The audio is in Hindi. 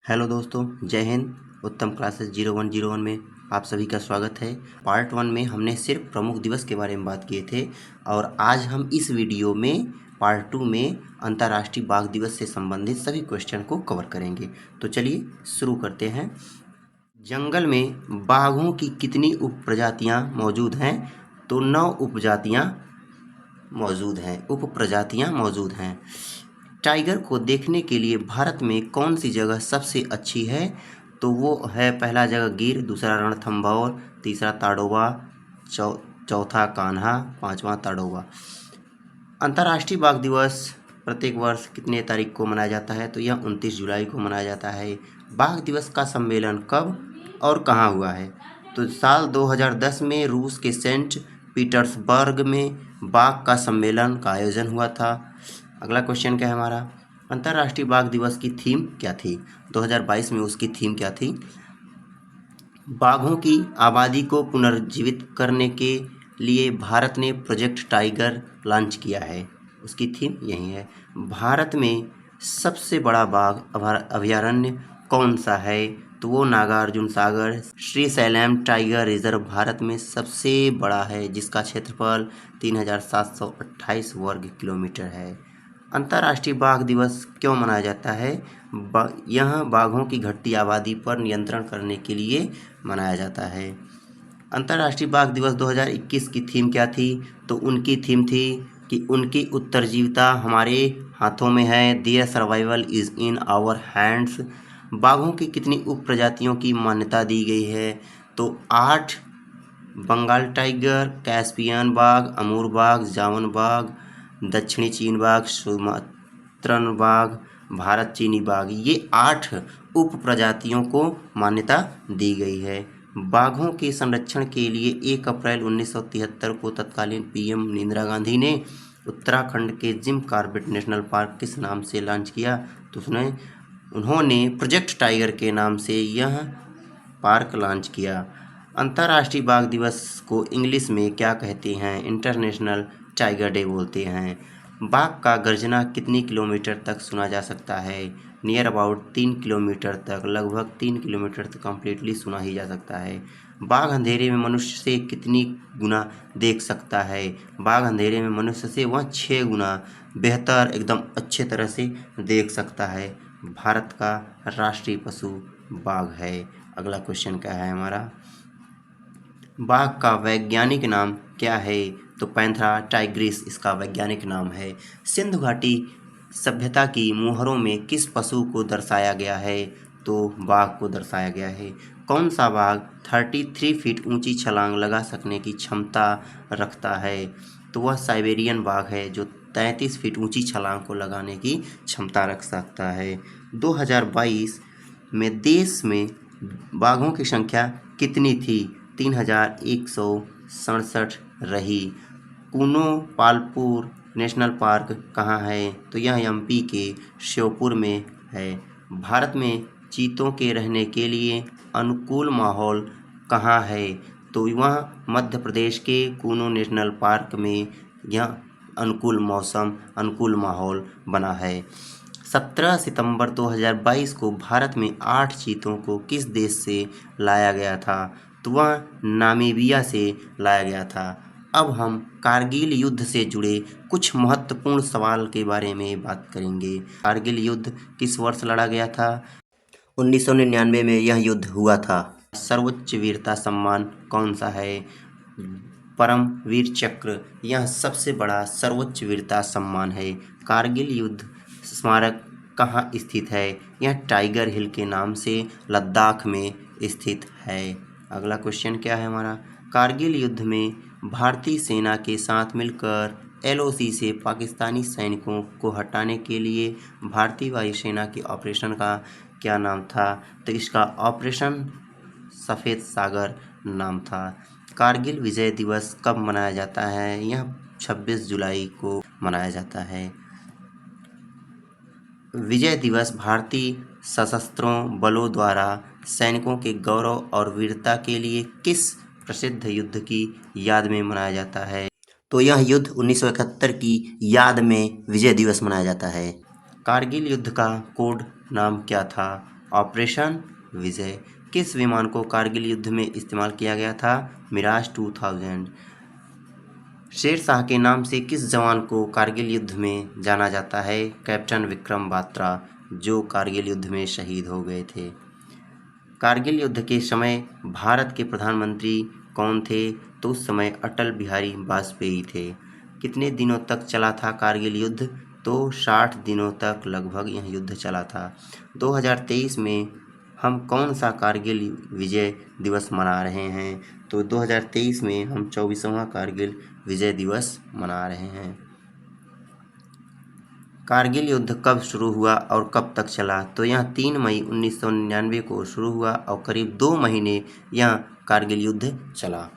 हेलो दोस्तों, जय हिंद। उत्तम क्लासेस 0101 में आप सभी का स्वागत है। पार्ट 1 में हमने सिर्फ प्रमुख दिवस के बारे में बात किए थे और आज हम इस वीडियो में पार्ट 2 में अंतर्राष्ट्रीय बाघ दिवस से संबंधित सभी क्वेश्चन को कवर करेंगे। तो चलिए शुरू करते हैं। जंगल में बाघों की कितनी उपप्रजातियां मौजूद हैं? तो 9 उपप्रजातियां मौजूद हैं। टाइगर को देखने के लिए भारत में कौन सी जगह सबसे अच्छी है? तो वो है पहला जगह गिर, दूसरा रणथंभौर, तीसरा ताडोबा, चौथा कान्हा, पांचवा ताडोबा। अंतर्राष्ट्रीय बाघ दिवस प्रत्येक वर्ष कितने तारीख को मनाया जाता है? तो यह 29 जुलाई को मनाया जाता है। बाघ दिवस का सम्मेलन कब और कहाँ हुआ है? तो साल 2010 में रूस के सेंट पीटर्सबर्ग में बाघ का सम्मेलन का आयोजन हुआ था। अगला क्वेश्चन क्या है हमारा? अंतर्राष्ट्रीय बाघ दिवस की थीम क्या थी? 2022 में उसकी थीम क्या थी? बाघों की आबादी को पुनर्जीवित करने के लिए भारत ने प्रोजेक्ट टाइगर लॉन्च किया है। उसकी थीम यही है। भारत में सबसे बड़ा बाघ अभयारण्य कौन सा है? तो वो नागार्जुन सागर श्रीशैलम टाइगर रिजर्व भारत में सबसे बड़ा है, जिसका क्षेत्रफल 3728 वर्ग किलोमीटर है। अंतर्राष्ट्रीय बाघ दिवस क्यों मनाया जाता है? यह बाघों की घटती आबादी पर नियंत्रण करने के लिए मनाया जाता है। अंतर्राष्ट्रीय बाघ दिवस 2021 की थीम क्या थी? तो उनकी थीम थी कि उनकी उत्तरजीविता हमारे हाथों में है, there survival is in our hands. बाघों की कितनी उप प्रजातियों की मान्यता दी गई है? तो 8। बंगाल टाइगर, कैस्पियन बाघ, अमूर बाघ, जावन बाघ, दक्षिणी चीन बाघ, सुमात्रन बाघ, भारत चीनी बाघ, ये 8 उप प्रजातियों को मान्यता दी गई है। बाघों के संरक्षण के लिए 1 अप्रैल 1973 को तत्कालीन पीएम इंदिरा गांधी ने उत्तराखंड के जिम कॉर्बेट नेशनल पार्क किस नाम से लॉन्च किया? तो उन्होंने प्रोजेक्ट टाइगर के नाम से यह पार्क लॉन्च किया। अंतर्राष्ट्रीय बाघ दिवस को इंग्लिश में क्या कहते हैं? इंटरनेशनल टाइगर डे बोलते हैं। बाघ का गर्जना कितनी किलोमीटर तक सुना जा सकता है? नियर अबाउट 3 किलोमीटर तक, लगभग 3 किलोमीटर तक कम्प्लीटली सुना ही जा सकता है। बाघ अंधेरे में मनुष्य से कितनी गुना देख सकता है? बाघ अंधेरे में मनुष्य से वह 6 गुना बेहतर, एकदम अच्छे तरह से देख सकता है। भारत का राष्ट्रीय पशु बाघ है। अगला क्वेश्चन क्या है हमारा? बाघ का वैज्ञानिक नाम क्या है? तो पैंथरा टाइग्रिस इसका वैज्ञानिक नाम है। सिंधु घाटी सभ्यता की मोहरों में किस पशु को दर्शाया गया है? तो बाघ को दर्शाया गया है। कौन सा बाघ 33 फीट ऊंची छलांग लगा सकने की क्षमता रखता है? तो वह साइबेरियन बाघ है, जो 33 फीट ऊंची छलांग को लगाने की क्षमता रख सकता है। 2022 में देश में बाघों की संख्या कितनी थी? 3167 रही। कूनो पालपुर नेशनल पार्क कहाँ है? तो यह एमपी के श्योपुर में है। भारत में चीतों के रहने के लिए अनुकूल माहौल कहाँ है? तो वह मध्य प्रदेश के कूनो नेशनल पार्क में यह अनुकूल माहौल बना है। 17 सितंबर 2022 को भारत में 8 चीतों को किस देश से लाया गया था? तो वह नामीबिया से लाया गया था। अब हम कारगिल युद्ध से जुड़े कुछ महत्वपूर्ण सवाल के बारे में बात करेंगे। कारगिल युद्ध किस वर्ष लड़ा गया था? 1999 में यह युद्ध हुआ था। सर्वोच्च वीरता सम्मान कौन सा है? परम वीर चक्र, यह सबसे बड़ा सर्वोच्च वीरता सम्मान है। कारगिल युद्ध स्मारक कहाँ स्थित है? यह टाइगर हिल के नाम से लद्दाख में स्थित है। अगला क्वेश्चन क्या है हमारा? कारगिल युद्ध में भारतीय सेना के साथ मिलकर एलओसी से पाकिस्तानी सैनिकों को हटाने के लिए भारतीय वायुसेना के ऑपरेशन का क्या नाम था? तो इसका ऑपरेशन सफ़ेद सागर नाम था। कारगिल विजय दिवस कब मनाया जाता है? यह 26 जुलाई को मनाया जाता है। विजय दिवस भारतीय सशस्त्रों बलों द्वारा सैनिकों के गौरव और वीरता के लिए किस प्रसिद्ध युद्ध की याद में मनाया जाता है? तो यह युद्ध 1971 की याद में विजय दिवस मनाया जाता है। कारगिल युद्ध का कोड नाम क्या था? ऑपरेशन विजय। किस विमान को कारगिल युद्ध में इस्तेमाल किया गया था? मिराज 2000। शेर शाह के नाम से किस जवान को कारगिल युद्ध में जाना जाता है? कैप्टन विक्रम बात्रा, जो कारगिल युद्ध में शहीद हो गए थे। कारगिल युद्ध के समय भारत के प्रधानमंत्री कौन थे? तो उस समय अटल बिहारी वाजपेयी थे। कितने दिनों तक चला था कारगिल युद्ध? तो 60 दिनों तक लगभग यह युद्ध चला था। 2023 में हम कौन सा कारगिल विजय दिवस मना रहे हैं? तो 2023 में हम 24वां कारगिल विजय दिवस मना रहे हैं। कारगिल युद्ध कब शुरू हुआ और कब तक चला? तो यह 3 मई 1999 को शुरू हुआ और करीब 2 महीने यह कारगिल युद्ध चला।